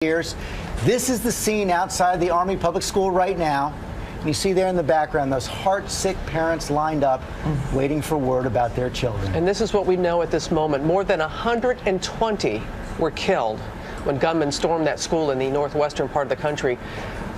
years. This is the scene outside the Army Public School right now. You see there in the background those heart-sick parents lined up waiting for word about their children. And this is what we know at this moment. More than 120 were killed when gunmen stormed that school in the northwestern part of the country.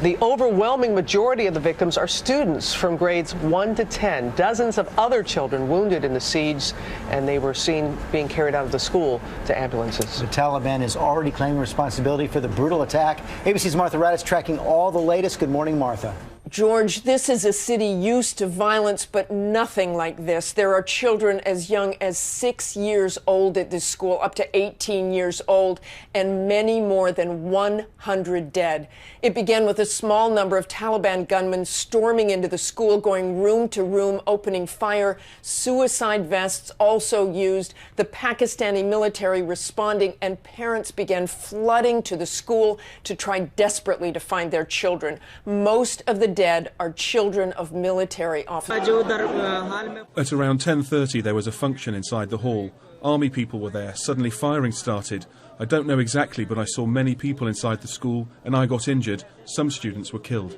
The overwhelming majority of the victims are students from grades 1 to 10. Dozens of other children wounded in the siege, and they were seen being carried out of the school to ambulances. The Taliban is already claiming responsibility for the brutal attack. ABC's Martha Raddatz tracking all the latest. Good morning, Martha. George, this is a city used to violence, but nothing like this. There are children as young as 6 years old at this school, up to 18 years old, and many more than 100 dead. It began with a small number of Taliban gunmen storming into the school, going room to room, opening fire. Suicide vests also used, the Pakistani military responding, and parents began flooding to the school to try desperately to find their children. Most of the dead are children of military officers. At around 10:30 there was a function inside the hall. Army people were there. Suddenly firing started. I don't know exactly, but I saw many people inside the school and I got injured. Some students were killed.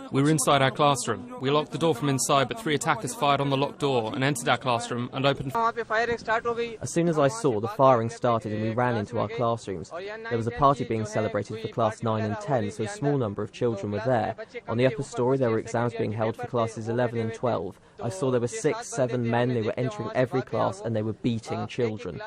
We were inside our classroom. We locked the door from inside, but 3 attackers fired on the locked door and entered our classroom and opened. As soon as I saw, the firing started and we ran into our classrooms. There was a party being celebrated for class 9 and 10, so a small number of children were there. On the upper story, there were exams being held for classes 11 and 12. I saw there were 6, 7 men. They were entering every class and they were beating children.